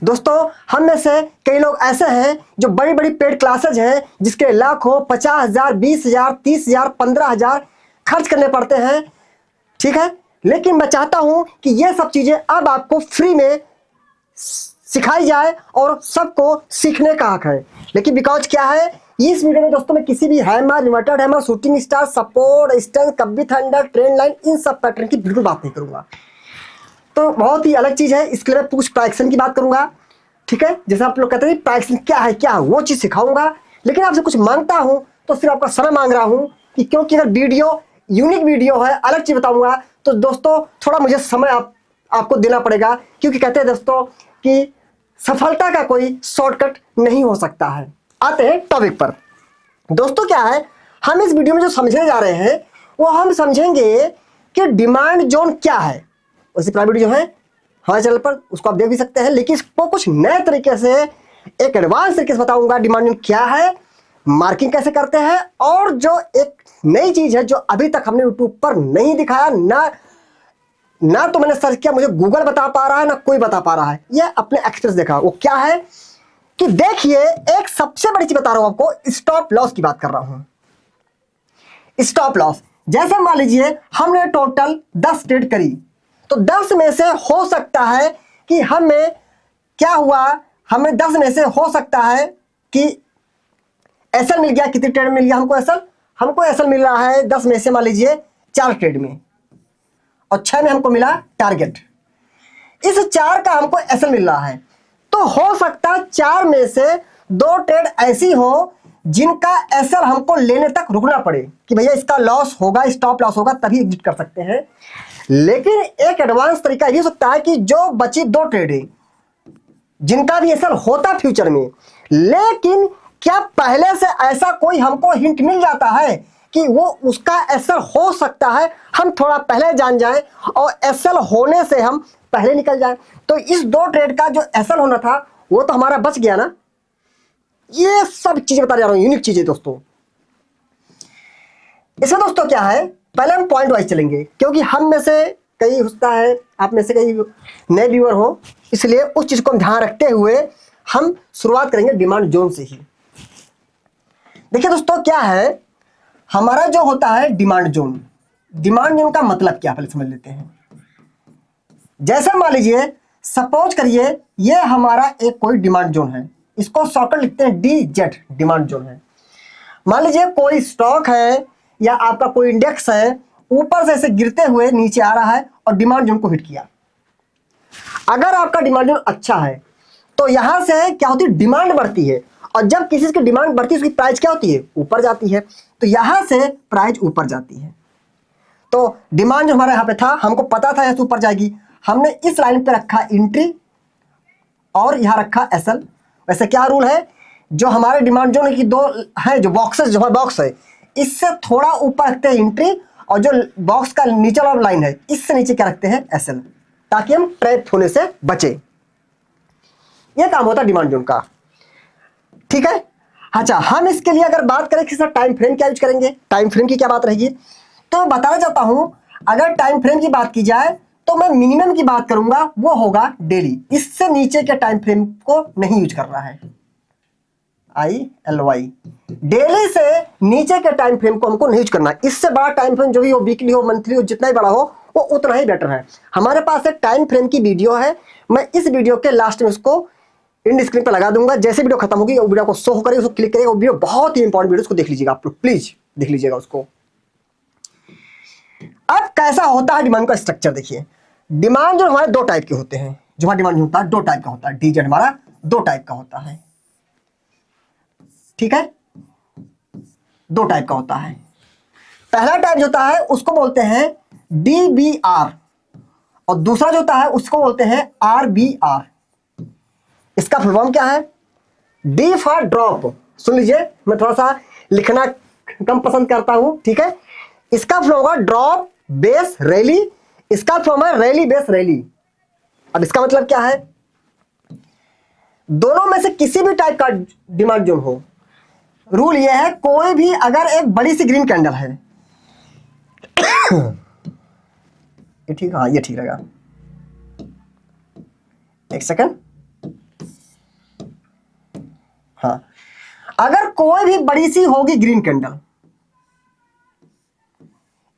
दोस्तों हम में से कई लोग ऐसे हैं जो बड़ी बड़ी पेड क्लासेज हैं जिसके लाखों 50,000 20,000 30,000 15,000 खर्च करने पड़ते हैं, ठीक है। लेकिन मैं चाहता हूं कि ये सब चीजें अब आपको फ्री में सिखाई जाए और सबको सीखने का हक है। लेकिन बिकॉज क्या है, इस वीडियो में दोस्तों मैं किसी भी hammer, limited hammer, shooting star, support, stunt, कब्बी थंडर, ट्रेन लाइन, इन सब पैटर्न की बिल्कुल बात नहीं करूंगा। तो बहुत ही अलग चीज है, इसके लिए मैं कुछ प्राइक्शन की बात करूंगा, ठीक है। जैसे आप लोग कहते हैं प्राइक्शन क्या है, क्या है वो चीज सिखाऊंगा। लेकिन आपसे कुछ मांगता हूं तो सिर्फ आपका समय मांग रहा हूं कि क्योंकि अगर वीडियो यूनिक वीडियो है, अलग चीज बताऊंगा, तो दोस्तों थोड़ा मुझे समय आपको देना पड़ेगा। क्योंकि कहते हैं दोस्तों कि सफलता का कोई शॉर्टकट नहीं हो सकता है। आते हैं टॉपिक पर। दोस्तों क्या है, हम इस वीडियो में जो समझने जा रहे हैं वो हम समझेंगे कि डिमांड जोन क्या है। वैसे प्राइवेट जो है हमारे चैनल पर उसको आप देख भी सकते हैं, लेकिन इसको कुछ नए तरीके से, एक एडवांस तरीके से बताऊंगा डिमांड जोन क्या है, मार्किंग कैसे करते हैं, और जो एक नई चीज है जो अभी तक हमने यूट्यूब पर नहीं दिखाया, ना तो मैंने सर्च किया, मुझे गूगल बता पा रहा है, ना कोई बता पा रहा है, ये अपने एक्सपीरियंस देखा। वो क्या है कि देखिए, एक सबसे बड़ी चीज बता रहा हूं आपको, स्टॉप लॉस की बात कर रहा हूं। स्टॉप लॉस, जैसे मान लीजिए हमने टोटल 10 ट्रेड करी, तो 10 में से हो सकता है कि हमें क्या हुआ, हमें 10 में से हो सकता है कि एसएल मिल गया। कितनी ट्रेड मिल गया हमको एसएल मिल रहा है 10 में से मान लीजिए 4 ट्रेड में, और 6 में हमको मिला टारगेट। इस 4 का हमको एसएल मिल रहा है, तो हो सकता है 4 में से 2 ट्रेड ऐसी हो जिनका एसएल हमको लेने तक रुकना पड़े कि भैया इसका लॉस होगा, स्टॉप लॉस होगा, तभी एग्जिट कर सकते हैं। लेकिन एक एडवांस तरीका ये हो सकता है कि जो बची 2 ट्रेड है जिनका भी एसएल होता फ्यूचर में, लेकिन क्या पहले से ऐसा कोई हमको हिंट मिल जाता है कि वो उसका एसएल हो सकता है, हम थोड़ा पहले जान जाएं और एसएल होने से हम पहले निकल जाएं। तो इस 2 ट्रेड का जो एसएल होना था वो तो हमारा बच गया ना। ये सब चीजें बता रहा हूं, यूनिक चीजें दोस्तों। इसमें दोस्तों क्या है, पहले हम पॉइंट वाइज चलेंगे, क्योंकि हम में से कई होता है, आप में से कई नए व्यूअर हो, इसलिए उस चीज को हम ध्यान रखते हुए हम शुरुआत करेंगे डिमांड जोन से ही। देखिए दोस्तों क्या है, हमारा जो होता है डिमांड जोन का मतलब क्या पहले समझ लेते हैं। जैसे मान लीजिए, सपोज करिए ये हमारा एक कोई डिमांड जोन है, इसको शॉर्टकट लिखते हैं DZ, डिमांड जोन है। मान लीजिए कोई स्टॉक है या आपका कोई इंडेक्स है, ऊपर से ऐसे गिरते हुए नीचे आ रहा है और डिमांड जोन को हिट किया। अगर आपका डिमांड जोन अच्छा है तो यहां से क्या होती है, डिमांड बढ़ती है, और जब किसी की डिमांड बढ़ती है उसकी प्राइस क्या होती है, ऊपर जाती है। तो यहां से प्राइस ऊपर जाती है। तो डिमांड जो हमारे यहां पे था, हमको पता था ऐसे ऊपर जाएगी, हमने इस लाइन पे रखा एंट्री और यहां रखा एसएल। वैसे क्या रूल है, जो हमारे डिमांड जोन की 2 है, जो बॉक्सेस, जो हमारा बॉक्स है, इससे थोड़ा ऊपर रखते हैं एंट्री, और जो बॉक्स का नीचे वाला लाइन है इससे नीचे क्या रखते हैं, एसएल, ताकि हम ट्रैप होने से बचे। यह काम होता है डिमांड जोन का, ठीक है। अच्छा, हम इसके लिए अगर बात करें कि सर टाइम फ्रेम क्या यूज करेंगे, टाइम फ्रेम की क्या बात रहेगी, तो बताना चाहता हूं, अगर टाइम फ्रेम की बात की जाए तो मैं मिनिमम की बात करूंगा, वो होगा डेली। इससे नीचे के टाइम फ्रेम को नहीं यूज करना है, ILY, डेली से नीचे के टाइम फ्रेम को हमको नहीं यूज करना। इससे बड़ा टाइम फ्रेम जो भी हो, वीकली हो, मंथली हो, जितना ही बड़ा हो वो उतना ही बेटर है। हमारे पास एक टाइम फ्रेम की वीडियो है, मैं इस वीडियो के लास्ट में उसको इंड स्क्रीन पर लगा दूंगा। जैसे वीडियो खत्म होगी वो वीडियो को शो करेगा, उसको क्लिक करेगा, वो वीडियो बहुत ही इंपॉर्टेंट वीडियो, उसको देख लीजिएगा आप लोग, प्लीज देख लीजिएगा उसको। अब कैसा होता है डिमांड का स्ट्रक्चर, देखिए डिमांड जो हमारे 2 टाइप के होते हैं, जो हमारा डिमांड होता है 2 टाइप का होता है, DZ हमारा 2 टाइप का होता है, ठीक है, 2 टाइप का होता है। पहला टाइप जो होता है उसको बोलते हैं DBR, और दूसरा जो होता है उसको बोलते हैं RBR। इसका फुल फॉर्म क्या है, D फॉर ड्रॉप। सुन लीजिए, मैं थोड़ा सा लिखना कम पसंद करता हूं, ठीक है। इसका फुल होगा ड्रॉप बेस रैली, इसका फॉर्म है रैली बेस रैली। अब इसका मतलब क्या है, दोनों में से किसी भी टाइप का डिमांड जोन हो, रूल ये है, कोई भी अगर एक बड़ी सी ग्रीन कैंडल है, ये ठीक, हाँ ये ठीक रहेगा, एक सेकंड, अगर कोई भी बड़ी सी होगी ग्रीन कैंडल,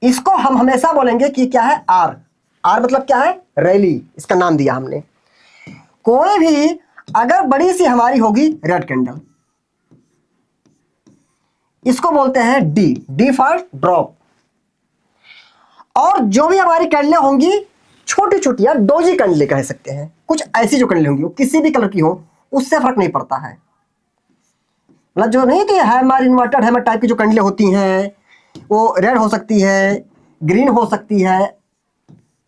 इसको हम हमेशा बोलेंगे कि क्या है, आर। आर मतलब क्या है, रैली, इसका नाम दिया हमने। कोई भी अगर बड़ी सी हमारी होगी रेड कैंडल, इसको बोलते हैं डी, डी फॉर ड्रॉप। और जो भी हमारी कैंडलें होंगी छोटी छोटी, या डोजी कैंडलें कह सकते हैं, कुछ ऐसी जो कैंडलें होंगी वो किसी भी कलर की हो, उससे फर्क नहीं पड़ता है। मतलब जो नहीं थी हैमर, इन्वर्टेड हैमर टाइप की जो कैंडलें होती हैं, वो रेड हो सकती है, ग्रीन हो सकती है,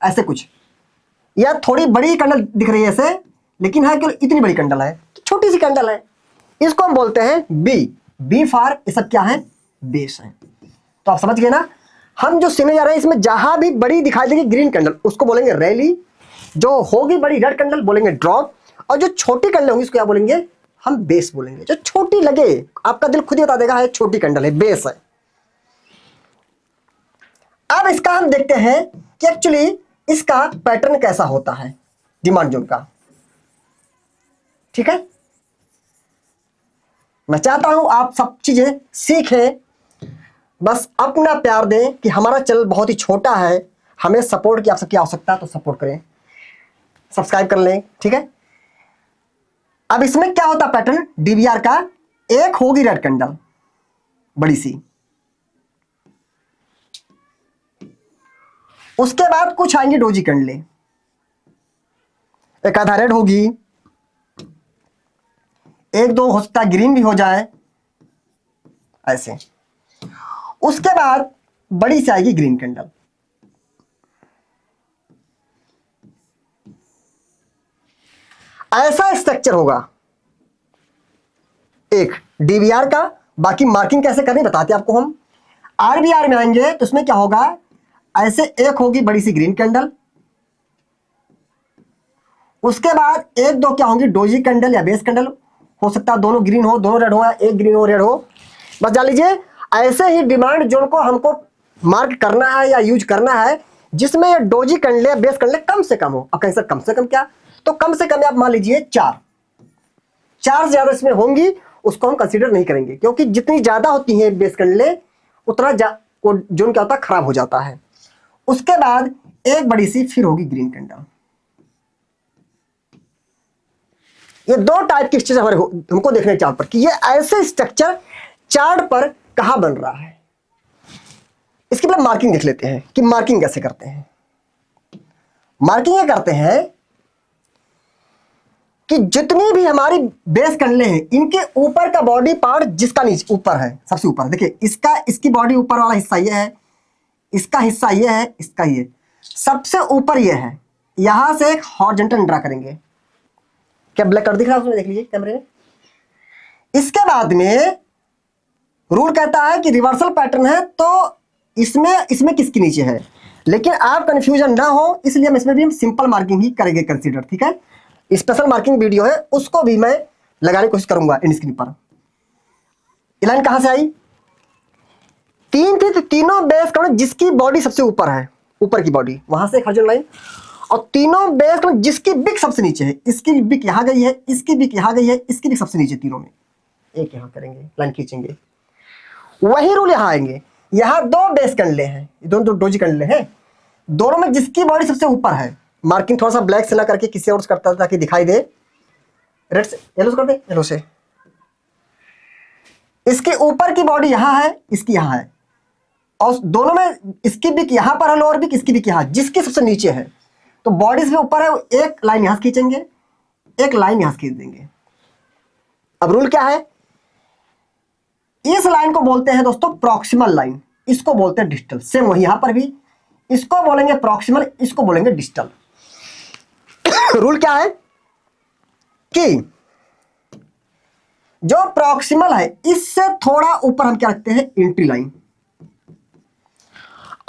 ऐसे कुछ। या थोड़ी बड़ी कैंडल दिख रही है ऐसे, लेकिन है कि इतनी बड़ी कैंडल है, छोटी सी कैंडल है, इसको हम बोलते हैं बी। बी फॉर ये सब क्या है, बेस है। तो आप समझ गए ना। हम जो सीखने जा रहे हैं इसमें जहां भी बड़ी दिखाई देगी ग्रीन कैंडल, उसको बोलेंगे रैली। जो होगी बड़ी रेड कैंडल बोलेंगे ड्रॉप। और जो छोटी कैंडल होंगी उसको क्या बोलेंगे, हम बेस बोलेंगे। जो छोटी लगे, आपका दिल खुद ही बता देगा है छोटी कैंडल है, बेस है। अब इसका हम देखते हैं कि एक्चुअली इसका पैटर्न कैसा होता है डिमांड जोन का। ठीक है, मैं चाहता हूं आप सब चीजें सीखें, बस अपना प्यार दें कि हमारा चैनल बहुत ही छोटा है, हमें सपोर्ट की आप सबकी आवश्यकता है, तो सपोर्ट करें, सब्सक्राइब कर लें। ठीक है, अब इसमें क्या होता पैटर्न डीबीआर का, एक होगी रेड कैंडल बड़ी सी, उसके बाद कुछ आएंगी डोजी कैंडलें, एक आधा रेड होगी, एक दो हो सकता है ग्रीन भी हो जाए ऐसे। उसके बाद बड़ी सी आएगी ग्रीन कैंडल। ऐसा स्ट्रक्चर होगा एक डीबीआर का। बाकी मार्किंग कैसे करनी बताते हैं आपको हम। आरबीआर में आएंगे तो उसमें क्या होगा, ऐसे एक होगी बड़ी सी ग्रीन कैंडल, उसके बाद एक दो क्या होंगी डोजी कैंडल या बेस कैंडल, हो सकता है दोनों ग्रीन हो, दोनों रेड हो, या एक ग्रीन हो रेड हो, बस जान लीजिए। ऐसे ही डिमांड जोन को हमको मार्क करना है या यूज करना है, जिसमें ये डोजी कैंडल या बेस कैंडल कम से कम हो। अब कहीं से कम से कम क्या, तो कम से कम आप मान लीजिए चार से ज्यादा इसमें होंगी, उसको हम कंसीडर नहीं करेंगे, क्योंकि जितनी ज्यादा होती है बेस कैंडलें उतना जोन क्या होता है, खराब हो जाता है। उसके बाद एक बड़ी सी फिर होगी ग्रीन कैंडल। ये दो टाइप के स्ट्रक्चर हमारे हमको देखने चार्ट पर, कि ये ऐसे स्ट्रक्चर चार्ट पर कहां बन रहा है। इसके बाद मार्किंग देख लेते हैं कि मार्किंग कैसे करते हैं। मार्किंग ये करते हैं कि जितनी भी हमारी बेस कैंडलें हैं, इनके ऊपर का बॉडी पार्ट जिसका नीचे ऊपर है, सबसे ऊपर देखिए, इसकी बॉडी ऊपर वाला हिस्सा ये है, इसका हिस्सा ये है, इसका ये सबसे ऊपर ये है। यहां से एक हॉरिजॉन्टल ड्रा करेंगे। क्या ब्लैक कलर दिख रहा है उसमें, देख लीजिए कैमरे में। इसके बाद में रूल कहता है कि रिवर्सल पैटर्न है, तो इसमें किसकी नीचे है, लेकिन आप कंफ्यूजन ना हो इसलिए हम इसमें भी हम सिंपल मार्किंग ही करेंगे कंसीडर। ठीक है, स्पेशल मार्किंग वीडियो है, उसको भी मैं लगाने की कोशिश करूंगा इन स्क्रीन पर। लाइन कहां से आई, तीन थी, तो तीनों बेस कैंडल जिसकी बॉडी सबसे ऊपर है, ऊपर की बॉडी, वहां से एक हॉरिजॉन्टल लाइन, और तीनों बेस कैंडल जिसकी बिक सबसे नीचे है, इसकी बिक यहां गई है, इसकी बिक यहां गई है, इसकी बिक सबसे नीचे, तीनों में एक यहां करेंगे, लाइन खींचेंगे। वही रूल यहां आएंगे। यहां दो बेस कैंडलें हैं, दोनों डोजी कैंडलें हैं, दोनों में जिसकी बॉडी सबसे ऊपर है, मार्किंग थोड़ा सा ब्लैक से ना करके किसी और से करता था ताकि दिखाई दे, रेड से, येलो से कर दे, येलो से। इसके ऊपर की बॉडी यहां है, इसकी यहां है, और दोनों में इसकी बिक यहां पर है, लोअर बिक, इसकी बिक यहां, जिसकी सबसे नीचे है, तो बॉडी से ऊपर है, एक लाइन यहां खींचेंगे, एक लाइन यहां खींच देंगे। अब रूल क्या है, इस लाइन को बोलते हैं दोस्तों प्रॉक्सिमल लाइन, इसको बोलते हैं डिस्टल। सेम वही यहां पर भी, इसको बोलेंगे प्रॉक्सिमल, इसको बोलेंगे डिस्टल। रूल क्या है कि जो प्रॉक्सिमल है इससे थोड़ा ऊपर हम क्या रखते हैं, एंट्री लाइन,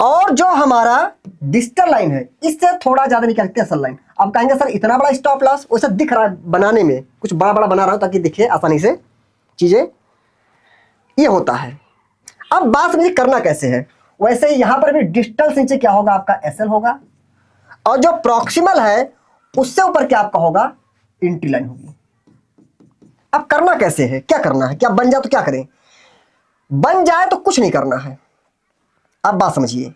और जो हमारा डिस्टल लाइन है इससे थोड़ा ज्यादा नहीं रखते असल लाइन। अब कहेंगे सर इतना बड़ा स्टॉप लॉस, वैसा दिख रहा है बनाने में, कुछ बड़ा बड़ा बना रहा हूं ताकि दिखे आसानी से चीजें, ये होता है। अब बात समझिए करना कैसे है। वैसे ही यहां पर भी डिस्टल से नीचे क्या होगा, आपका एसएल होगा, और जो प्रॉक्सिमल है उससे ऊपर क्या आपका होगा, एंट्री लाइन होगी। अब करना कैसे है, क्या करना है, क्या बन जाए तो क्या करें? बन जाए तो कुछ नहीं करना है। अब बात समझिए,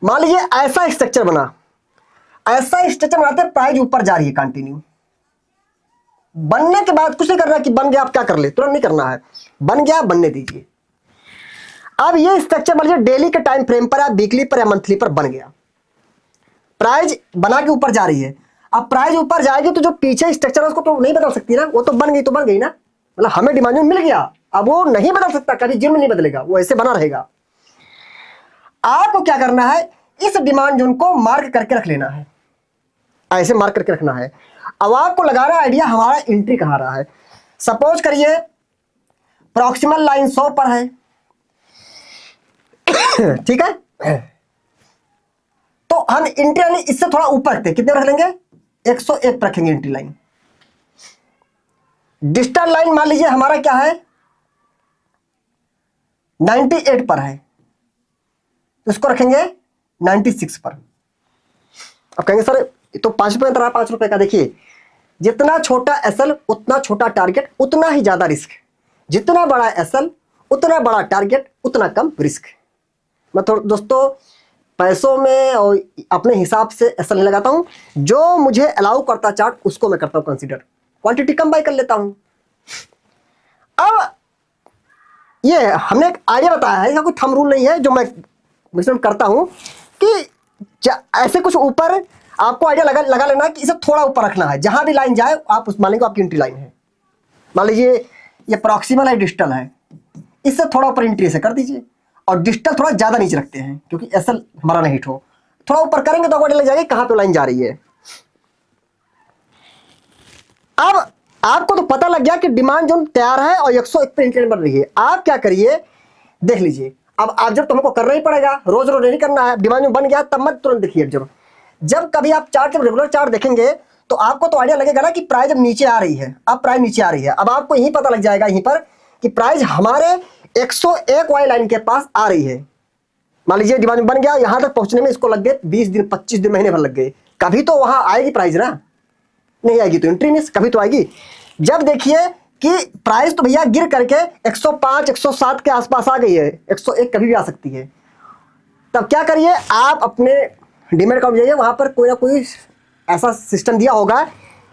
मान लीजिए ऐसा स्ट्रक्चर बना, ऐसा स्ट्रक्चर बनाते प्राइस ऊपर जा रही है कंटिन्यू। बनने के बाद कुछ नहीं करना कि बन गया आप क्या कर ले, तुरंत नहीं करना है, बन गया बनने दीजिए। अब ये स्ट्रक्चर मान लीजिए डेली के टाइम फ्रेम पर या वीकली पर या मंथली पर बन गया, प्राइस बना के ऊपर जा रही है। अब प्राइस ऊपर जाएगी तो जो पीछे स्ट्रक्चर है उसको तो नहीं बदल सकती ना, वो तो बन गई तो बन गई ना, मतलब हमें डिमांड मिल गया, अब वो नहीं बदल सकता, कभी जिम नहीं बदलेगा, वो ऐसे बना रहेगा। आपको क्या करना है, इस डिमांड जोन को मार्क करके रख लेना है, ऐसे मार्क करके रखना है। अब आपको लगाना आइडिया हमारा एंट्री कहां रहा है। सपोज करिए प्रॉक्सिमल लाइन 100 पर है, ठीक है, तो हम एंट्री लाइन इससे थोड़ा ऊपर रखते हैं, कितने रख लेंगे, 101 पर रखेंगे एंट्री लाइन। डिस्टल लाइन मान लीजिए हमारा क्या है, 98 पर है, तो इसको रखेंगे 96 पर। अब कहेंगे सर तो 5 रुपए अंतर है, 5 रुपए का। देखिए जितना छोटा एसएल उतना छोटा टारगेट उतना ही ज्यादा रिस्क, जितना बड़ा एसएल उतना बड़ा टारगेट उतना कम रिस्क। मैं थोड़ा दोस्तों पैसों में और अपने हिसाब से एसएल नहीं लगाता हूं, जो मुझे अलाउ करता चार्ट उसको मैं करता हूं कंसीडर, क्वांटिटी कम बाय कर लेता हूं। अब ये हमने एक आइडिया बताया है, इसका कोई थंब रूल नहीं है, जो मैं मिश्रण करता हूं कि ऐसे कुछ ऊपर आपको आइडिया लगा लेना कि इसे थोड़ा ऊपर रखना है, जहां भी लाइन जाए आप उस मान लेंगे आपकी एंट्री लाइन है। मान लीजिए ये प्रॉक्सिमल है, डिस्टल है, इससे थोड़ा ऊपर एंट्री से कर दीजिए, और डिस्टल थोड़ा ज्यादा नीचे रखते हैं क्योंकि एसएल हमारा नहीं हिट हो, थोड़ा ऊपर करेंगे तो आपको आइडिया लग जाएगा कहां पे लाइन जा रही है। अब आपको तो पता लग गया कि डिमांड जोन तैयार है और 101 पे एंट्री बन रही है। आप क्या करिए देख लीजिए, अब आप जब तुमको करना ही पड़ेगा, रोज रोज नहीं करना है, डिमांड जोन बन गया तब मत तुरंत देखिए, जब कभी आप चार्ट, जब रेगुलर चार्ट देखेंगे तो आपको तो आइडिया लगेगा ना कि प्राइस जब नीचे आ रही है, अब प्राइस नीचे आ रही है, अब आपको यही पता लग जाएगा यहीं पर कि प्राइस हमारे 101 वाली लाइन के पास आ रही है। मान लीजिए डिमांड बन गया, यहां तक पहुंचने में इसको लग गए 20 दिन, 25 दिन, महीने भर लग गए, कभी तो वहां आएगी प्राइस ना, नहीं आएगी तो एंट्री मिस, कभी तो आएगी। जब देखिए कि प्राइस तो भैया गिर करके 105 107 के आसपास आ गई है, 101 कभी भी आ सकती है, तब क्या करिए आप अपने डीमैट अकाउंट जाइए, वहां पर कोई ना कोई ऐसा सिस्टम दिया होगा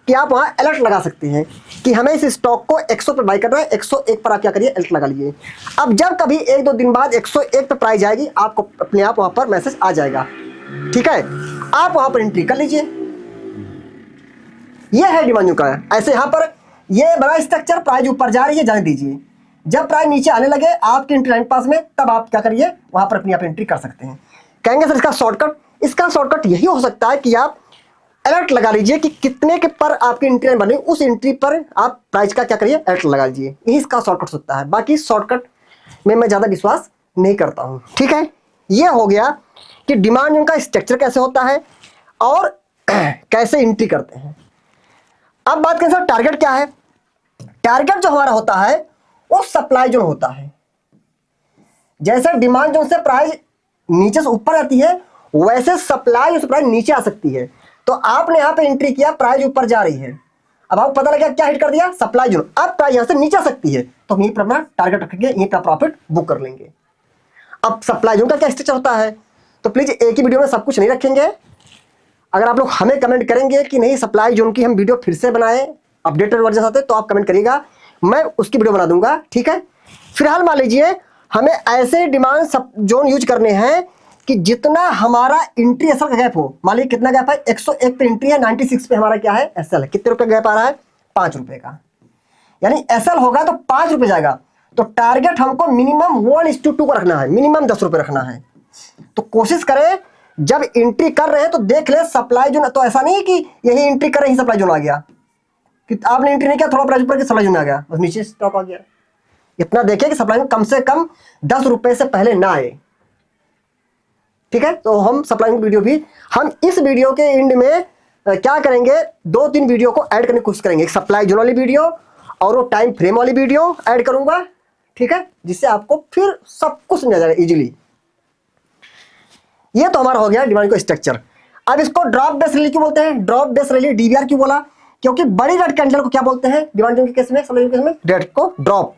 कि आप वहां अलर्ट लगा सकते हैं कि हमें इस स्टॉक को 100 पर बाई करना है, 101 पर आप क्या करिए अलर्ट लगा लीजिए। अब जब कभी 1-2 दिन बाद 101 पर प्राइस जाएगी, आपको अपने आप वहां पर मैसेज आ जाएगा, ठीक है, आप वहां पर एंट्री कर लीजिए। यह है डिमांड का, ऐसे यहां पर ये बड़ा स्ट्रक्चर, प्राइस ऊपर जा रही है जाने दीजिए, जब प्राइस नीचे आने लगे आपके एंट्री लाइन पास में, तब आप क्या करिए वहां पर अपनी आप एंट्री कर सकते हैं। कहेंगे सर इसका शॉर्टकट यही हो सकता है कि आप अलर्ट लगा लीजिए कि कितने के पर आपकी एंट्री लाइन बने, उस एंट्री पर आप प्राइस का क्या करिए अलर्ट लगा लीजिए, यही इसका शॉर्टकट होता है। बाकी शॉर्टकट में मैं ज्यादा विश्वास नहीं करता हूं, ठीक है। ये हो गया कि डिमांड का स्ट्रक्चर कैसे होता है और कैसे एंट्री करते हैं। अब बात करें सर टारगेट क्या है। टारगेट जो हमारा होता है वो सप्लाई जोन होता है। जैसे डिमांड जोन से प्राइस नीचे से ऊपर आती है, वैसे सप्लाई जोन से प्राइस नीचे आ सकती है। तो आपने यहां पे एंट्री किया, प्राइस ऊपर जा रही है, अब आपको पता लगा क्या हिट कर दिया, सप्लाई जोन, अब प्राइस यहां से नीचे आ सकती है, तो हम यहीं पर अपना टारगेट रखेंगे, यहीं पर प्रॉफिट बुक कर लेंगे। अब सप्लाई जोन का क्या स्ट्रक्चर होता है, तो प्लीज एक ही वीडियो में सब कुछ नहीं रखेंगे। अगर आप लोग हमें कमेंट करेंगे कि नहीं सप्लाई जोन की हम वीडियो फिर से बनाएं, अपडेटेड वर्जन आते, तो आप कमेंट करिएगा, मैं उसकी वीडियो बना दूंगा, ठीक है। फिलहाल मान लीजिए हमें ऐसे डिमांड जोन यूज करने हैं कि जितना हमारा एंट्री एसएल का गैप हो। मान लीजिए कितना गैप है, 101 पे एंट्री है, 96 पे हमारा क्या है एसएल है, कितने रुपए गैप आ रहा है, 5 रुपए का, यानी एसएल होगा तो 5 रुपए जाएगा। तो टारगेट हमको मिनिमम 1:2 को रखना है, मिनिमम 10 रुपए रखना है। तो कोशिश करें जब एंट्री कर रहे हैं तो देख ले सप्लाई जोन, तो ऐसा नहीं कि यही एंट्री कर रहे ही सप्लाई जोन आ गया, कि आपने एंट्री नहीं किया, थोड़ा प्राइस ऊपर के सप्लाई जोन आ गया, बस नीचे स्टॉप आ गया। इतना देखिए कि सप्लाई जोन कम से कम 10 रुपए से पहले ना आए, ठीक है। तो हम सप्लाई वीडियो भी हम इस वीडियो के एंड में क्या करेंगे, 2-3 वीडियो को ऐड करने की कोशिश करेंगे, एक सप्लाई जोन वाली वीडियो और वो टाइम फ्रेम वाली वीडियो ऐड करूंगा, ठीक है, जिससे आपको फिर सब कुछ समझ आ जाएगा इजीली। ये तो हमारा हो गया डिमांड का स्ट्रक्चर। अब इसको ड्रॉप बेस रैली क्यों बोलते हैं, ड्रॉप बेस रैली डीबीआर क्यों बोला, क्योंकि बड़ी रेड कैंडल को क्या बोलते हैं डिमांड जोन के केस में, सप्लाई जोन के केस में रेड को ड्रॉप।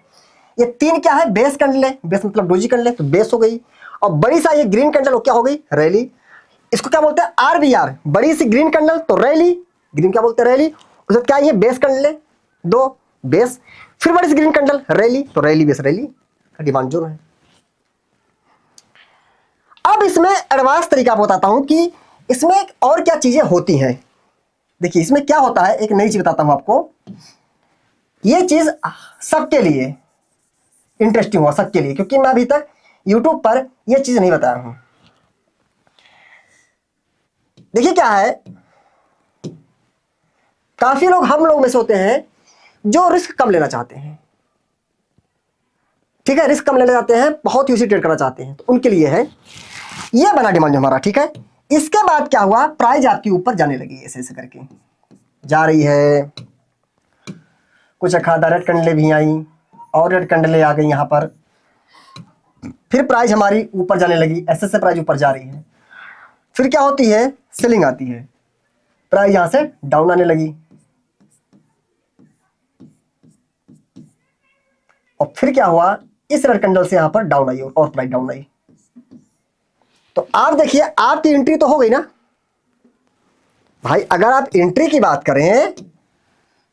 ये 3 क्या है, बेस कैंडल है, बेस मतलब डोजी कैंडल है तो बेस हो गई। और बड़ी सा ये ग्रीन कैंडल क्या हो गई, रैली। इसको क्या बोलते हैं आरबीआर, बड़ी सी ग्रीन कैंडल तो रैली, ग्रीन क्या बोलते हैं रैली। उसके क्या ये बेस कैंडल है 2 बेस, फिर बड़ी सी ग्रीन कैंडल रैली तो रैली बेस रैली का डिमांड जोन है। अब इसमें एडवांस तरीका बताता हूं कि इसमें और क्या चीजें होती हैं। देखिए इसमें क्या होता है, एक नई चीज बताता हूं आपको। ये चीज सबके लिए इंटरेस्टिंग हुआ, सबके लिए, क्योंकि मैं अभी तक YouTube पर यह चीज नहीं बताया हूं। देखिए क्या है, काफी लोग हम लोग में से होते हैं जो रिस्क कम लेना चाहते हैं, ठीक है, रिस्क कम लेना चाहते हैं, बहुत यूसी ट्रेड करना चाहते हैं, तो उनके लिए है ये बना डिमांड हमारा, ठीक है। इसके बाद क्या हुआ, प्राइस आपके ऊपर जाने लगी, ऐसे ऐसे करके जा रही है। कुछ खादा रेड कैंडलें भी आई और रेड कैंडलें आ गई यहां पर, फिर प्राइस हमारी ऊपर जाने लगी, ऐसे ऐसे प्राइस ऊपर जा रही है। फिर क्या होती है, सेलिंग आती है, प्राइस यहां से डाउन आने लगी, और फिर क्या हुआ, इस रेड कैंडल से यहां पर डाउन आई और प्राइस डाउन आई। तो आप देखिए आपकी एंट्री तो हो गई ना भाई। अगर आप एंट्री की बात करें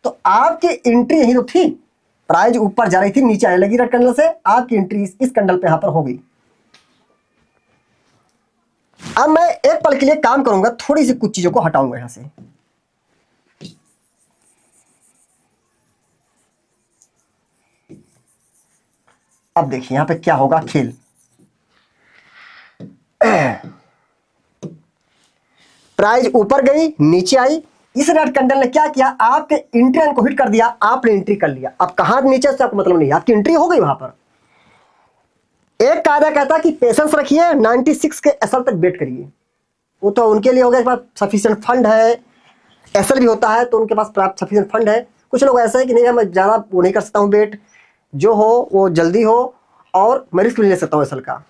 तो आपकी एंट्री यही तो थी, प्राइस ऊपर जा रही थी, नीचे आने लगी रेड कैंडल से, आपकी एंट्री इस कैंडल पे यहां पर हो गई। अब मैं एक पल के लिए काम करूंगा, थोड़ी सी कुछ चीजों को हटाऊंगा यहां से। अब देखिए यहां पे क्या होगा खेल। प्राइस ऊपर गई नीचे आई, इस रेड कैंडल ने क्या किया, आपके एंट्री को हिट कर दिया, आपने एंट्री कर लिया। अब कहां नीचे से आपको मतलब नहीं, आपकी एंट्री हो गई वहां पर। एक कायदा कहता है कि पेशेंस रखिए, 96 के एसएल तक वेट करिए। वो तो उनके लिए हो गया, सफिशिएंट फंड है, एसएल भी होता है तो उनके पास प्राप्त सफिशिएंट फंड है। कुछ लोग ऐसा है कि नहीं मैं ज्यादा वो नहीं कर सकता हूं वेट, जो हो वो जल्दी हो और मैं रिस्क ले सकता हूं एसएल का।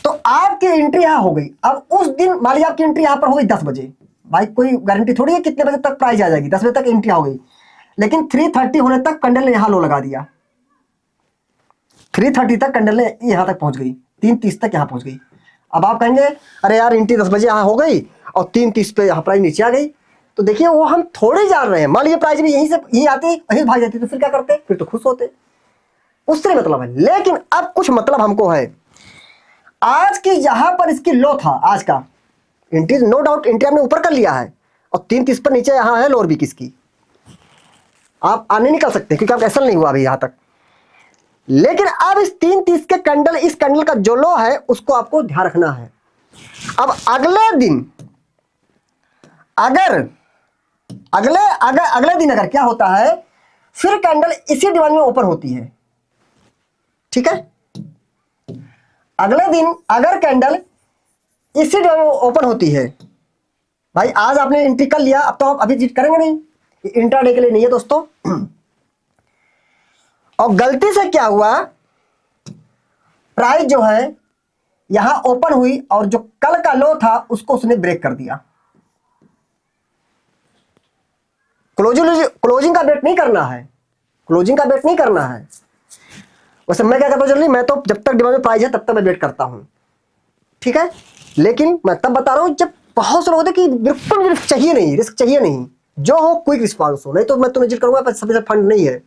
तो आपकी एंट्री यहां हो गई। अब उस दिन मान लीजिए आपकी एंट्री यहां पर हो गई 10 बजे, भाई कोई गारंटी थोड़ी है कितने बजे तक प्राइस आ जाएगी, 10 बजे तक एंट्री हो गई, लेकिन 3:30 होने तक कैंडल ने यहां लो लगा दिया, 3:30 तक कैंडल ने यहां तक पहुंच गई, 3:30 तक यहां पहुंच गई। अब आप कहेंगे अरे यार एंट्री 10 बजे यहां हो गई और 3:30 पे यहां प्राइस नीचे आ गई, तो देखिए वो हम थोड़े जान रहे हैं। मान लीजिए प्राइस भी यहीं से यहीं आती वहीं भाग जाती तो फिर क्या करते, फिर तो खुश होते, उससे मतलब है। लेकिन अब कुछ मतलब हमको है, आज की यहां पर इसकी लो था, आज का एंट्री नो डाउट एंट्री हमने ऊपर कर लिया है और 3:30 पर नीचे यहां है लोअर भी किसकी, आप आने निकल सकते हैं क्योंकि आप ऐसा नहीं हुआ अभी यहां तक। लेकिन अब इस 3:30 के कैंडल, इस कैंडल का जो लो है उसको आपको ध्यान रखना है। अब अगले दिन अगर क्या होता है, फिर कैंडल इसी डिमांड में ओपन होती है, ठीक है। अगले दिन अगर कैंडल इसी डिमांड में ओपन होती है, भाई आज आपने एंट्री कर लिया, अब तो आप अभी जीत करेंगे नहीं, इंट्राडे के लिए नहीं है दोस्तों। और गलती से क्या हुआ, प्राइस जो है यहां ओपन हुई और जो कल का लो था उसको उसने ब्रेक कर दिया। क्लोजिंग का वेट नहीं करना है, क्लोजिंग का वेट नहीं करना है। वैसे मैं क्या करता हूं जनरली, मैं तो जब तक डिमांड में प्राइस है तब तक मैं वेट करता हूं, ठीक है। लेकिन मैं तब बता रहा हूं जब बहुत से लोग होते कि बिल्कुल रिस्क चाहिए नहीं, रिस्क चाहिए नहीं, जो हो क्विक रिस्पॉन्स हो, नहीं तो मैं तो निश्चित करूंगा पर सफिशिएंट फंड नहीं है,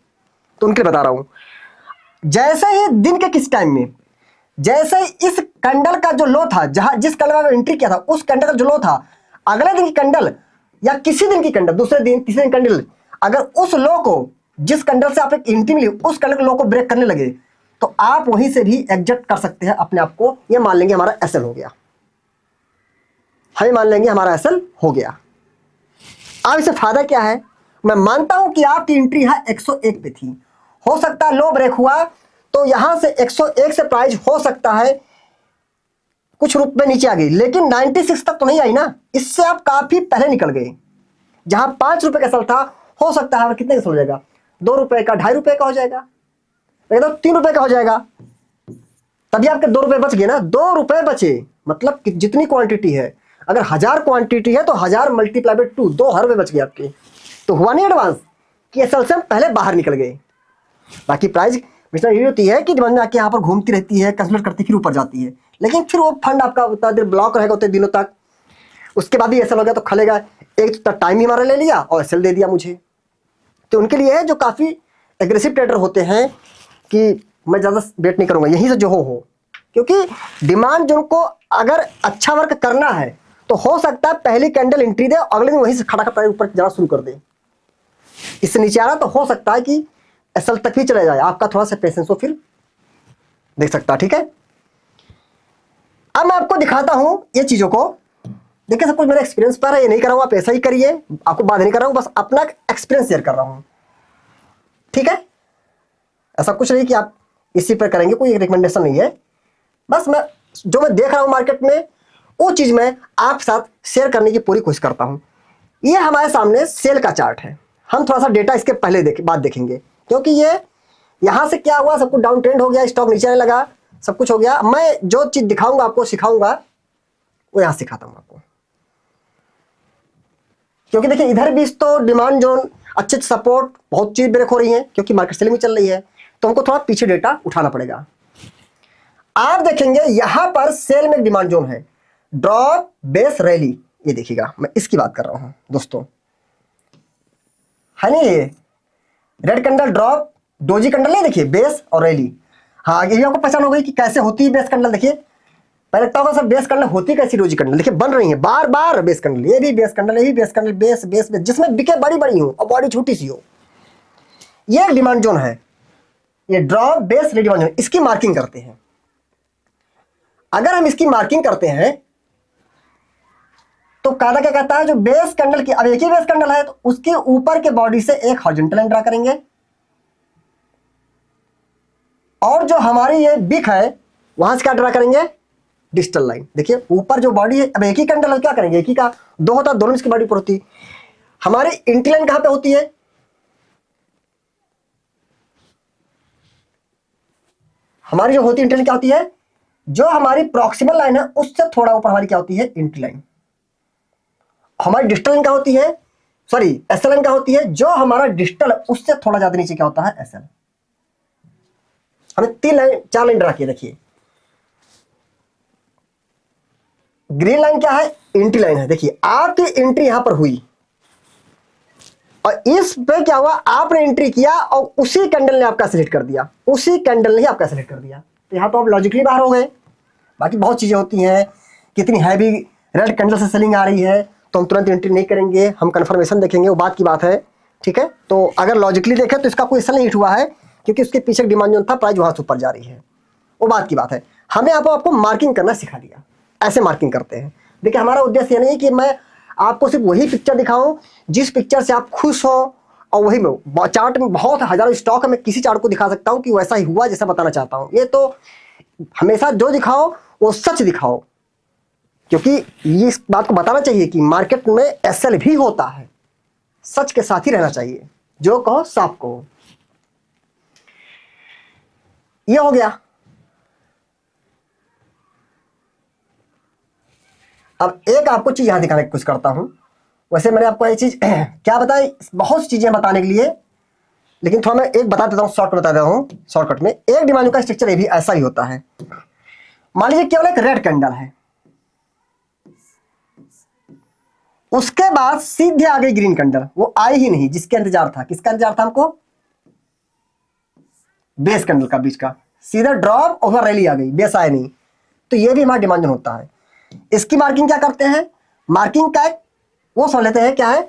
तो उनके लिए बता रहा हूं। जैसे ही दिन के किस टाइम में, जैसे ही इस कैंडल का जो लो था, जहां जिस कैंडल में एंट्री किया था उस कैंडल का जो लो था, अगले दिन की कैंडल या किसी दिन की कैंडल, दूसरे दिन तीसरे दिन कैंडल, अगर उस लो को, जिस कैंडल से आप एक एंट्री मिली उस कैंडल के लो को ब्रेक करने लगे तो आप वहीं से भी एग्जिट कर सकते हैं अपने आप को। ये मान लेंगे हमारा एसएल हो गया, हम मान लेंगे हमारा एसएल हो गया। अब इससे फायदा क्या है, मैं मानता हूं कि आपकी एंट्री यहां 101 पे थी, हो सकता है लो ब्रेक हुआ तो यहां से 101 से प्राइस हो सकता है कुछ रुपए नीचे आ गई, लेकिन 96 तक तो नहीं आई ना, इससे आप काफी पहले निकल गए। जहां 5 रुपए का एसएल था, हो सकता है कितने का हो जाएगा, 2 रुपए का, 2.5 रुपए का हो जाएगा, तो 3 रुपए का हो जाएगा, तभी आपके 2 रुपए बच गए ना। 2 रुपए बचे, मतलब जितनी क्वांटिटी है, अगर 1000 क्वांटिटी है तो 1000 मल्टीप्लाई बाय 2, 2000 रुपए बच गए आपके। तो हुआ नहीं एडवांस कि एसएल से हम पहले बाहर निकल गए। बाकी प्राइस मिश्रण ये होती है कि डिमांड आके यहाँ पर घूमती रहती है, कंसल्ट करती फिर ऊपर जाती है, लेकिन फिर वो फंड आपका उतना देर ब्लॉक रहेगा उतने दिनों तक, उसके बाद ही एसएल हो गया तो खलेगा। एक तो टाइम ही हमारा ले लिया और एसएल दे दिया मुझे। तो उनके लिए है जो काफ़ी एग्रेसिव ट्रेडर होते हैं कि मैं ज़्यादा वेट नहीं करूँगा, यहीं से जो हो, क्योंकि डिमांड जोन को अगर अच्छा वर्क करना है तो हो सकता है पहली कैंडल एंट्री दे, अगले दिन वहीं से खड़ा प्राइस ऊपर जाना शुरू कर दे। इससे नीचे आ रहा तो हो सकता है कि एसएल तक भी चले जाए, आपका थोड़ा सा पेशेंस हो फिर देख सकता है। ठीक है, अब मैं आपको दिखाता हूं ये चीजों को। देखिए सब कुछ मेरा एक्सपीरियंस पर है, ये नहीं कर रहा हूं आप ऐसा ही करिए, आपको बात नहीं कर रहा हूं, बस अपना एक्सपीरियंस शेयर कर रहा हूं। ठीक है, ऐसा कुछ नहीं कि आप इसी पर करेंगे, कोई रिकमेंडेशन नहीं है, बस मैं जो मैं देख रहा हूं मार्केट में वो चीज मैं आपके साथ शेयर करने की पूरी कोशिश करता हूं। ये हमारे सामने सेल का चार्ट है, हम थोड़ा सा डेटा इसके पहले बात देखेंगे, क्योंकि ये यहां से क्या हुआ, सब कुछ डाउन ट्रेंड हो गया, स्टॉक नीचे आने लगा, सब कुछ हो गया। मैं जो चीज दिखाऊंगा आपको, सिखाऊंगा, वो यहां सिखाता हूं आपको, क्योंकि देखिए इधर भी तो डिमांड जोन अच्छे सपोर्ट बहुत चीज ब्रेक हो रही है, क्योंकि मार्केट सेलिंग चल रही है, तो हमको थोड़ा पीछे डेटा उठाना पड़ेगा। आप देखेंगे यहां पर सेल में डिमांड जोन है, ड्रॉप बेस रैली, ये देखिएगा मैं इसकी बात कर रहा हूं दोस्तों, है नहीं ये red candle drop, doji candle नहीं, देखिए बेस और रैली। हाँ ये आपको पहचान हो गई कि कैसे होती है बेस कैंडल। देखिए पहले तो सब बेस कैंडल होती कैसी, डोजी कैंडल देखिए बन रही है बार बार बेस कैंडल, ये भी बेस कैंडल, ये भी base candle, base base base, जिसमें बिके बड़ी बड़ी हो और बॉडी छोटी सी हो, ये डिमांड जोन है, ये drop base ready demand zone, इसकी मार्किंग करते हैं। अगर हम इसकी मार्किंग करते हैं तो कायदा क्या कहता है, जो बेस कैंडल की, अब एक ही बेस कैंडल है तो उसके ऊपर के बॉडी से एक हॉरिजॉन्टल लाइन ड्रा करेंगे, और जो हमारी ये बिक है वहां से क्या ड्रा करेंगे, डिजिटल लाइन। देखिए ऊपर जो बॉडी है, अब एक ही कैंडल है क्या करेंगे, एक ही का दो होता, दोनों इसकी बॉडी पर होती। हमारी एंट्री लाइन कहां पे होती है, हमारी जो होती है एंट्री लाइन क्या होती है, जो हमारी प्रॉक्सिमल लाइन है उससे थोड़ा ऊपर हमारी क्या होती है, एंट्री लाइन। हमारी डिजिटल लाइन क्या होती है, सॉरी एसएल लाइन क्या होती है, जो हमारा डिजिटल उससे थोड़ा ज्यादा नीचे क्या होता है, एसएल। हमें तीन लाइन चार लाइन ड्रा किए, देखिए ग्रीन लाइन क्या है, एंट्री लाइन है। देखिए आपकी एंट्री यहां पर हुई और इस पे क्या हुआ, आपने एंट्री किया और उसी कैंडल ने आपका सिलेक्ट कर दिया, उसी कैंडल ने ही आपका सिलेक्ट कर दिया, तो यहां तो आप लॉजिकली बाहर हो गए। बाकी बहुत चीजें होती हैं, कितनी हैवी रेड कैंडल से सेलिंग आ रही है तो हम तुरंत एंट्री नहीं करेंगे, हम कंफर्मेशन देखेंगे, वो बात की बात है। ठीक है, तो अगर लॉजिकली देखें तो इसका कोई असर नहीं हुआ है, क्योंकि उसके पीछे डिमांड जो था प्राइस वहां से ऊपर जा रही है, वो बात की बात है। हमें आपको मार्किंग करना सिखा दिया, ऐसे मार्किंग करते हैं। देखिए हमारा उद्देश्य ये नहीं कि मैं आपको सिर्फ वही पिक्चर दिखाऊं जिस पिक्चर से आप खुश हो, और वही में चार्ट में बहुत हजारों स्टॉक है, मैं किसी चार्ट को दिखा सकता हूं कि वैसा ही हुआ जैसा बताना चाहता हूं। ये तो हमेशा जो दिखाओ वो सच दिखाओ, क्योंकि ये इस बात को बताना चाहिए कि मार्केट में एसएल भी होता है, सच के साथ ही रहना चाहिए, जो कहो साफ कहो। ये हो गया। अब एक आपको चीज यहां दिखाने की कोशिश करता हूं। वैसे मैंने आपको ये चीज क्या बताई, बहुत सी चीजें बताने के लिए, लेकिन थोड़ा मैं एक बता देता हूं, शॉर्ट बता देता हूं। शॉर्टकट में एक डिमांड का स्ट्रक्चर ये भी ऐसा ही होता है। मान लीजिए केवल एक रेड कैंडल है, उसके बाद सीधे आ गई ग्रीन कैंडल, वो आई ही नहीं, जिसका इंतजार था, किसका इंतजार था हमको, बेस कैंडल का बीच का, सीधा ड्रॉप और रैली आ गई, बेस आया नहीं, तो ये भी हमारा डिमांड होता है। इसकी मार्किंग क्या करते हैं, मार्किंग का वो समझ लेते हैं क्या है,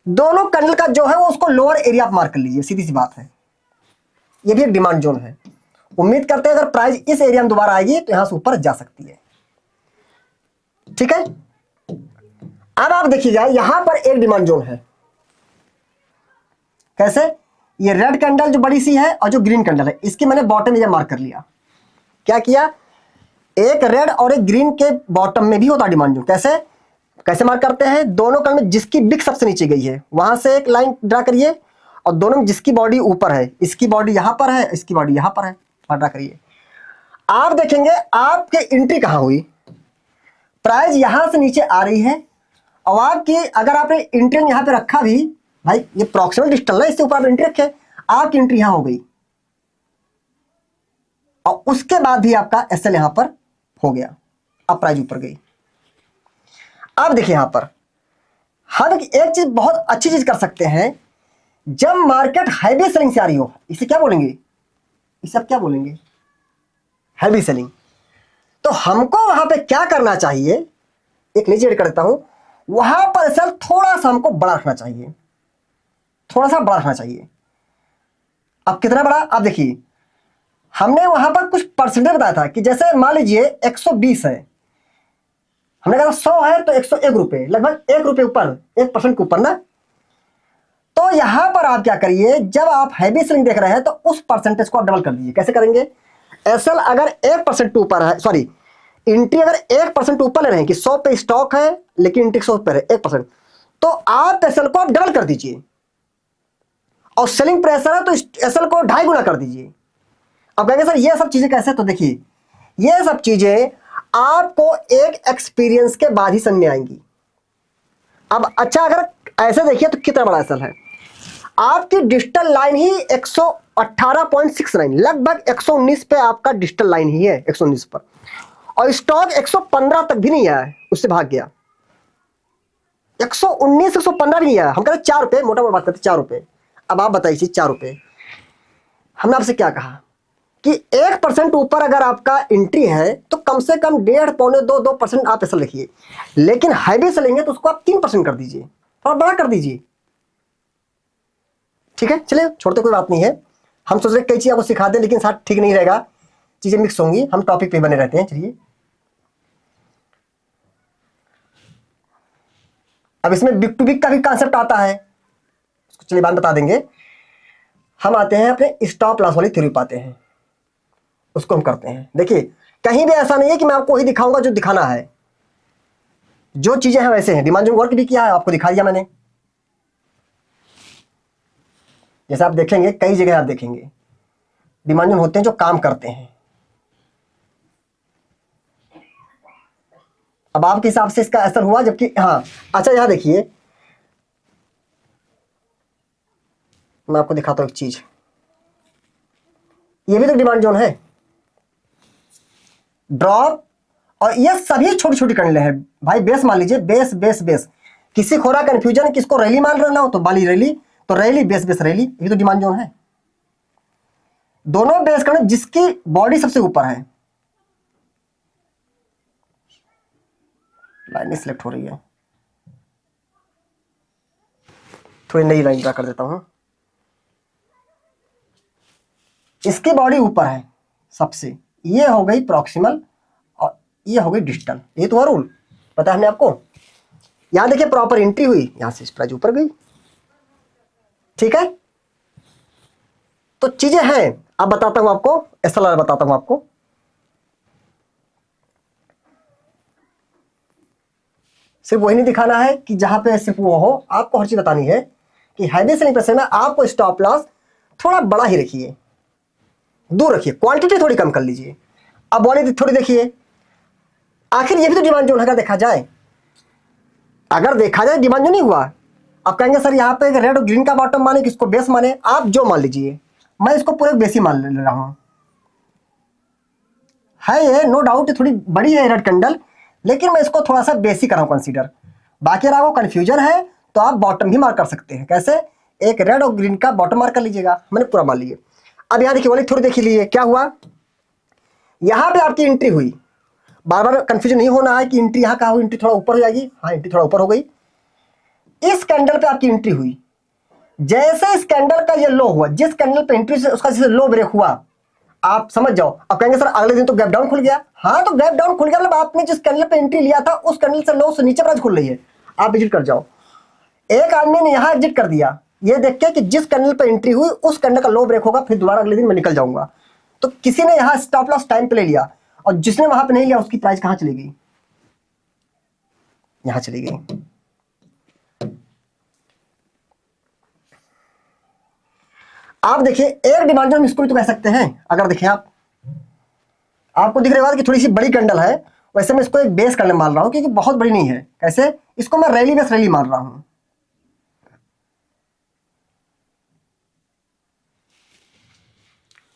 दोनों कैंडल का जो है वो उसको लोअर एरिया आप मार्क कर लीजिए, सीधी सी बात है। ये भी एक डिमांड जोन है। उम्मीद करते हैं अगर प्राइस इस एरिया में दोबारा आएगी तो यहां से ऊपर जा सकती है। ठीक है, अब आप देखिएगा यहां पर एक डिमांड जोन है, कैसे, ये रेड कैंडल जो बड़ी सी है और जो ग्रीन कैंडल है, इसकी मैंने बॉटम एरिया मार्क कर लिया। क्या किया, एक रेड और एक ग्रीन के बॉटम में भी होता डिमांड जोन। कैसे कैसे मार्क करते हैं, दोनों कैंडल में जिसकी बिग सबसे नीचे गई है वहां से एक लाइन ड्रा करिए, और दोनों में जिसकी बॉडी ऊपर है, इसकी बॉडी यहां पर है, इसकी बॉडी यहां पर है, ड्रा करिए। आप देखेंगे आपके एंट्री कहां हुई, प्राइस यहां से नीचे आ रही है, और आपकी अगर आपने एंट्री यहां पे रखा भी भाई ये प्रॉक्सिमल डिस्टल है, इससे ऊपर आप एंट्री रखे, आपकी एंट्री यहां हो गई और उसके बाद भी आपका एसएल यहां पर हो गया, अब प्राइस ऊपर गई। अब देखिए यहां पर हम एक चीज बहुत अच्छी चीज कर सकते हैं, जब मार्केट हैवी सेलिंग से आ रही हो, इसे क्या बोलेंगे, इसे आप क्या बोलेंगे, हैवी सेलिंग। तो हमको वहां पे क्या करना चाहिए, एक नीचे ऐड कर देता हूं, वहां पर एसएल थोड़ा सा हमको बड़ा रखना चाहिए, थोड़ा सा बड़ा रखना चाहिए। अब कितना बड़ा, आप देखिए हमने वहां पर कुछ परसेंटेज बताया था कि जैसे मान लीजिए 120 है, हमने कहा 100 है तो 101 रुपए, लगभग 1 रुपए ऊपर, 1% के ऊपर ना। तो यहां पर आप क्या करिए, जब आप हैवी सेलिंग देख रहे हैं तो उस परसेंटेज को आप डबल कर दीजिए। कैसे करेंगे, एसएल अगर 1% ऊपर है, सॉरी एंट्री अगर 1% ऊपर ले रहे हैं कि 100 पे स्टॉक है लेकिन एंट्री 100 पर है 1%, तो आप एसएल को आप डबल कर दीजिए, और सेलिंग प्रेशर है तो एसएल को 2.5 गुना कर दीजिए। अब कहेंगे सर ये सब चीजें कैसे, तो देखिए ये सब चीजें आपको एक एक्सपीरियंस के बाद ही समझ में आएंगी। अब अच्छा अगर ऐसे देखिए तो कितना बड़ा एसएल है, आपकी डिजिटल लाइन ही 118.69, लगभग 119 पे आपका डिजिटल लाइन ही है, 119 पर, और स्टॉक 115 तक भी नहीं आया है, उससे भाग गया, 119 115 भी नहीं आया। हम कहते 4 रुपए, मोटा मोटा बात करते 4 रुपए। अब आप बताइए 4 रुपए, हमने आपसे क्या कहा कि 1% ऊपर अगर आपका एंट्री है तो कम से कम 1.5 पौने 2% आप ऐसा लिखिए, लेकिन हैवी से लेंगे तो उसको आप 3% कर दीजिए और बड़ा कर दीजिए। ठीक है, चलिए छोड़ते, कोई बात नहीं है, हम सोच रहे कई चीज आपको सिखा दें लेकिन साथ ठीक नहीं रहेगा, चीजें मिक्स होंगी, हम टॉपिक पे बने रहते हैं। चलिए अब इसमें बिग टू बिग का भी कॉन्सेप्ट आता है, उसको चलिए बात बता देंगे। हम आते हैं अपने स्टॉप लॉस वाली थ्योरी पाते हैं, उसको हम करते हैं। देखिए कहीं भी ऐसा नहीं है कि मैं आपको वही दिखाऊंगा जो दिखाना है, जो चीजें हैं वैसे हैं। डिमांड जोन वर्क भी किया है, आपको दिखा दिया मैंने। जैसे आप देखेंगे कई जगह आप देखेंगे डिमांड जोन होते हैं जो काम करते हैं। अब आपके हिसाब से इसका असर हुआ, जबकि हाँ अच्छा यहां देखिए मैं आपको दिखाता हूं एक चीज, ये भी तो डिमांड जोन है, ड्रॉप, और ये सभी छोटी छोटी कैंडल है भाई। बेस मान लीजिए, बेस बेस बेस, किसी को रहा कंफ्यूजन किसको रैली मान रहा हो तो बाली रैली, तो रैली बेस बेस रैली, ये तो डिमांड जोन है। दोनों बेस कैंडल जिसकी बॉडी सबसे ऊपर है, लाइन सिलेक्ट हो रही है, थोड़ी नई लाइन ड्रा कर देता हूं, इसकी बॉडी ऊपर है सबसे, ये हो गई प्रॉक्सिमल और ये हो गई डिजिटल, ये तो रूल पता है हमने आपको। यहां देखिए प्रॉपर एंट्री हुई, यहां से प्राइस ऊपर गई, ठीक है। तो चीजें हैं, अब बताता हूं आपको, एसएलआर बताता हूं आपको। सिर्फ वही नहीं दिखाना है कि जहां पे सिर्फ वो हो, आपको हर चीज बतानी है कि हैवी सेलिंग प्रेशर में आपको स्टॉप लॉस थोड़ा बड़ा ही रखिए, दूर रखिए, क्वांटिटी थोड़ी कम कर लीजिए। अब बॉडी थोड़ी देखिए, आखिर ये भी तो डिमांड जोन है, देखा जाए, अगर देखा जाए डिमांड जोन नहीं हुआ। अब कहेंगे सर यहाँ पे रेड और ग्रीन का बॉटम माने, किसको बेस माने, आप जो मान लीजिए, मैं इसको पूरे बेस ही मान ले रहा हूं। है ये नो डाउट थोड़ी बड़ी है रेड कैंडल, लेकिन मैं इसको थोड़ा सा बेसिक कर रहा हूं कंसीडर। बाकी अगर आपको कंफ्यूजन है तो आप बॉटम भी मार्क कर सकते हैं। कैसे, एक रेड और ग्रीन का बॉटम मार्क कर लीजिएगा, मैंने पूरा मान लीजिए। अब यहां देखिए वाली थोड़ी देखी लीजिए क्या हुआ, यहां पे आपकी एंट्री हुई, बार बार कंफ्यूजन नहीं होना है कि एंट्री यहां कहा हुई, एंट्री थोड़ा ऊपर हो जाएगी, हाँ एंट्री थोड़ा ऊपर हो गई, इस कैंडल पे आपकी एंट्री हुई। जैसे इस कैंडल का ये लो हुआ, जिस कैंडल पे एंट्री से उसका जैसे लो ब्रेक हुआ, आप समझ जाओ। अब कहेंगे सर अगले दिन तो गैप डाउन खुल गया, हाँ तो गैप डाउन खुल गया, मतलब आपने जिस कैंडल पे एंट्री लिया था उस कैंडल से लो से नीचे प्राइस खुल रही है, आप एग्जिट कर जाओ। एक आदमी ने यहां एग्जिट कर दिया, ये देख के कि जिस कैंडल पे एंट्री हुई उस कैंडल का लो ब्रेक होगा, फिर दोबारा अगले दिन मैं निकल जाऊंगा। तो किसी ने यहां स्टॉप लॉस टाइम पे ले लिया, और जिसने वहां पे नहीं लिया उसकी प्राइस कहां चली गई, यहां चली गई। आप देखिए एक डिमांड जोन इसको भी तो कह सकते हैं। अगर देखिए आपको दिख रहा है कि थोड़ी सी बड़ी कैंडल है, वैसे मैं इसको एक बेस कैंडल मान रहा हूं क्योंकि बहुत बड़ी नहीं है। कैसे, इसको मैं रैली बेस रैली मान रहा हूं,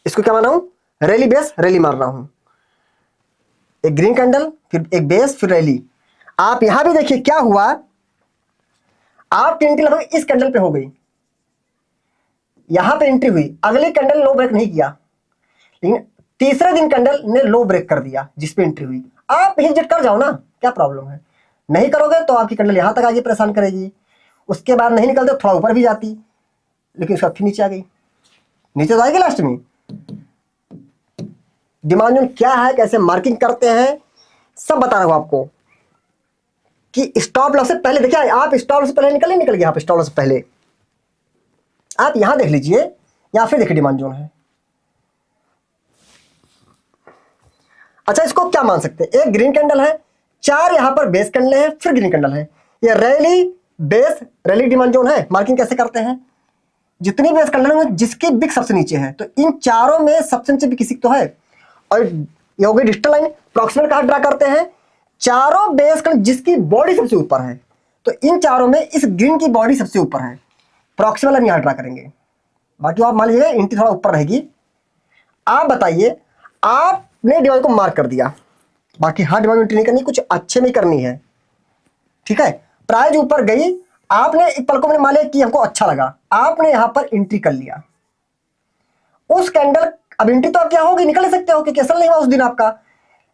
इसको क्या माना हूँ, रैली बेस रैली मार रहा हूँ। एक ग्रीन कैंडल, फिर एक बेस, फिर रैली। आप यहां भी देखिए क्या हुआ, आपकी एंट्री लगभग इस कैंडल पे हो गई, यहां पे एंट्री हुई, अगली कैंडल लो ब्रेक नहीं किया, लेकिन तीसरे दिन कैंडल ने लो ब्रेक कर दिया जिस पे एंट्री हुई। आप एग्जिट कर जाओ ना, क्या प्रॉब्लम है। नहीं करोगे तो आपकी कैंडल यहां तक आगे परेशान करेगी, उसके बाद नहीं निकलते थोड़ा ऊपर भी जाती, लेकिन उसका फिर नीचे आ गई, नीचे तो आएगी लास्ट में। डिमांड जोन क्या है, कैसे मार्किंग करते हैं, सब बता रहा हूं आपको कि स्टॉप लॉस से पहले देखिए, आप स्टॉप लॉस से पहले निकल गए, आप स्टॉप लॉस से पहले आप यहां देख लीजिए, या फिर देखिए डिमांड जोन है। अच्छा, इसको क्या मान सकते हैं, एक ग्रीन कैंडल है, 4 यहां पर बेस कैंडल है, फिर ग्रीन कैंडल है, ये rally base rally demand zone है। मार्किंग कैसे करते हैं, जितनी बेस कैंडल है जिसकी बिक सबसे नीचे है, तो इन चारों में सबसे नीचे भी किसी तो है, और ये हो गई डिजिटल लाइन। प्रॉक्सिमल कहां ड्रा करते हैं, चारों बेस कैंडल जिसकी बॉडी सबसे ऊपर है, तो इन चारों में इस ग्रीन की बॉडी सबसे ऊपर है, प्रॉक्सिमल लाइन यहां ड्रा करेंगे। बाकी आप मान लीजिए एंट्री थोड़ा ऊपर रहेगी। आप बताइए, आपने डिमांड को मार्क कर दिया, बाकी हर डिमांड एंट्री नहीं करनी, कुछ अच्छे में करनी है, ठीक है। प्राइस ऊपर गई, आपने एक पल को मैंने मान लिया कि हमको अच्छा लगा, आपने यहां पर एंट्री कर लिया, उस कैंडल अब एंट्री तो आप क्या होगी, निकल सकते हो क्योंकि कैंसिल नहीं हुआ उस दिन आपका,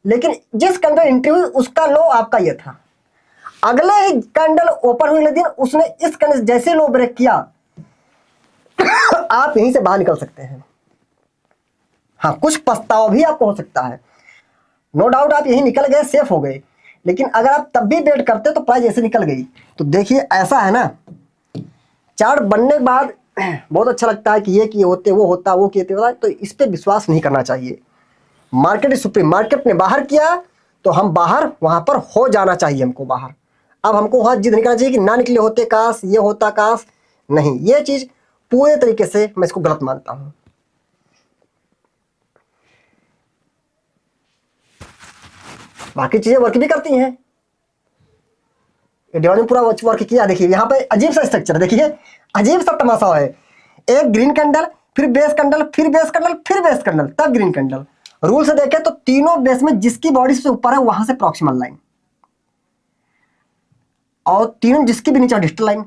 लेकिन जिस कैंडल एंट्री हुई उसका लो आपका ये था। अगले ही कैंडल ओपन हुई अगले दिन, उसने इस कैंडल जैसे लो ब्रेक किया आप यहीं से बाहर निकल सकते हैं। हाँ, कुछ पछतावा भी आपको हो सकता है, नो डाउट आप यहीं निकल गए, सेफ हो गए, लेकिन अगर आप तब भी वेट करते तो प्राइस ऐसे निकल गई। तो देखिए ऐसा है ना, चार्ट बनने के बाद बहुत अच्छा लगता है कि ये होते वो होता, वो किए होता, तो इस पे विश्वास नहीं करना चाहिए। मार्केट इज सुप्रीम, मार्केट ने बाहर किया तो हम बाहर वहां पर हो जाना चाहिए हमको बाहर। अब हमको वहां जिद नहीं करना चाहिए कि ना निकले होते काश, ये होता काश, नहीं, ये चीज पूरे तरीके से मैं इसको गलत मानता हूं। बाकी चीजें वर्क भी करती हैं, डिवाइजन पूरा वर्क किया। देखिए यहाँ पे अजीब सा स्ट्रक्चर, देखिए अजीब सा तमाशा है, एक ग्रीन कैंडल, फिर बेस कैंडल, फिर बेस कैंडल, फिर बेस कैंडल, तब ग्रीन कैंडल। रूल से देखें तो तीनों बेस में जिसकी बॉडी से ऊपर है वहां से प्रॉक्सिमल लाइन, और तीनों जिसकी भी नीचे डिजिटल लाइन।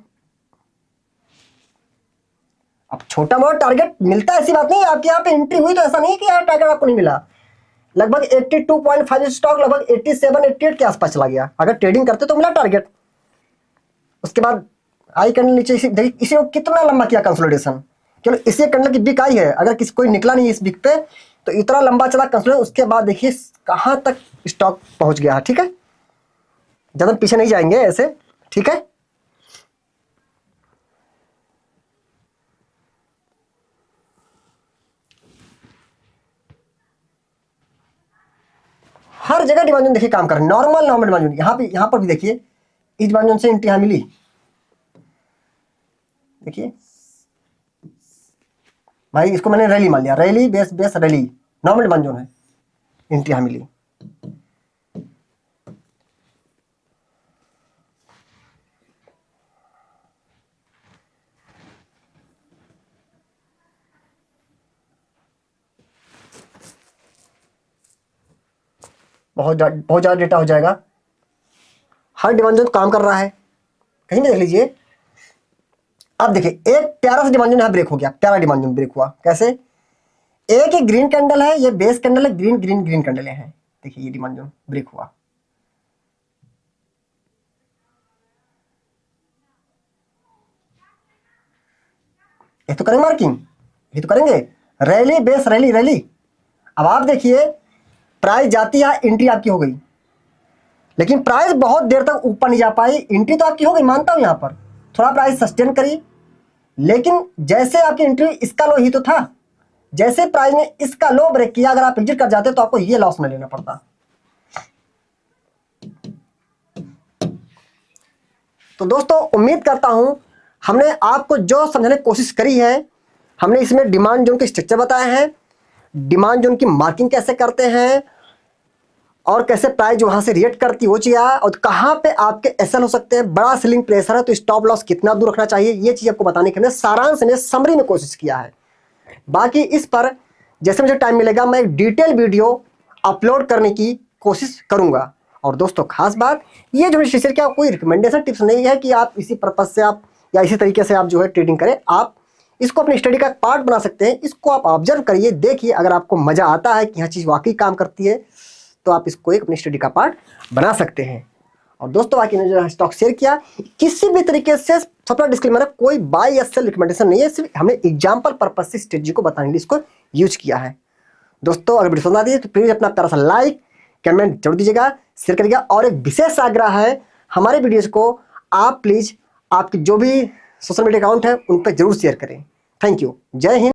अब छोटा मोटा टारगेट मिलता है, ऐसी बात नहीं, आपके यहाँ पे एंट्री हुई तो ऐसा नहीं कि यार टारगेट आपको नहीं मिला। लगभग 82.5 स्टॉक लगभग 87 88 के आसपास चला गया, अगर ट्रेडिंग करते तो मिला टारगेट। उसके बाद आई कैंडल नीचे, इसी को कितना लंबा किया कंसोलिडेशन, केवल इसी कैंडल की बिक आई है, अगर किसी कोई निकला नहीं इस बिक पे तो इतना लंबा चला कंसोलिडेशन। उसके बाद देखिए कहां तक स्टॉक पहुंच गया, ठीक है, ज्यादा पीछे नहीं जाएंगे ऐसे, ठीक है। हर जगह डिमांड जोन देखिए काम कर रहे हैं, नॉर्मल डिमांड जोन, यहाँ पर भी देखिए इस डिमांड जोन से एंट्री यहां मिली, देखिए भाई इसको मैंने रैली मान लिया, rally base base rally, normal demand zone है, एंट्री यहां मिली। बहुत ज्यादा डेटा हो जाएगा, हर डिमांड जोन काम कर रहा है, कहीं भी देख लीजिए। अब देखिए एक प्यारा सा डिमांड जोन यहां ब्रेक हो गया, प्यारा डिमांड जोन ब्रेक हुआ कैसे, एक ही ग्रीन कैंडल है, ये बेस कैंडल है, ग्रीन ग्रीन ग्रीन कैंडल है, देखिए ये डिमांड जोन ब्रेक हुआ। ये तो करेंगे मार्किंग, ये तो करेंगे रैली बेस रैली रैली। अब आप देखिए प्राइस जाती है, एंट्री आपकी हो गई, लेकिन प्राइस बहुत देर तक ऊपर नहीं जा पाई, एंट्री तो आपकी हो गई, मानता हूं यहां पर थोड़ा प्राइस सस्टेन करी, लेकिन जैसे आपकी एंट्री, इसका लो ही तो था, जैसे प्राइस ने इसका लो ब्रेक किया, अगर आप एग्जिट कर जाते तो आपको ये लॉस में लेना पड़ता। तो दोस्तों उम्मीद करता हूं हमने आपको जो समझाने की कोशिश करी है, हमने इसमें डिमांड जोन के स्ट्रक्चर बताए हैं, डिमांड जोन की मार्किंग कैसे करते हैं, और कैसे प्राइस वहां से रिएक्ट करती हो चाहिए, और कहां पे आपके एसएल हो सकते हैं, बड़ा सेलिंग प्रेशर है तो स्टॉप लॉस कितना दूर रखना चाहिए, ये चीज आपको बताने के लिए सारांश में समरी में कोशिश किया है। बाकी इस पर जैसे मुझे टाइम मिलेगा मैं एक डिटेल वीडियो अपलोड करने की कोशिश करूंगा। और दोस्तों खास बात, ये जो शेयर क्या कोई रिकमेंडेशन टिप्स नहीं है कि आप इसी पर्पज से आप या इसी तरीके से आप जो है ट्रेडिंग करें। आप इसको अपनी स्टडी का पार्ट बना सकते हैं। इसको आप ऑब्जर्व करिए, देखिए, अगर आपको मजा आता है कि यह चीज़ वाकई काम करती है तो आप इसको एक अपनी स्टडी का पार्ट बना सकते हैं। और दोस्तों बाकी ने जो स्टॉक शेयर किया किसी भी तरीके से सबका डिस्क्लेमर है, कोई बाय या सेल रिकमेंडेशन नहीं है, सिर्फ हमने एग्जांपल पर्पस से स्ट्रेटजी को बताने के लिए इसको यूज किया है। दोस्तों अगर वीडियो पसंद आती है तो प्लीज अपना प्यारा सा लाइक कमेंट जरूर दीजिएगा, शेयर करिएगा। और एक विशेष आग्रह है, हमारे वीडियोज को आप प्लीज आपकी जो भी सोशल मीडिया अकाउंट है उन पर जरूर शेयर करें। Thank you. जय हिंद।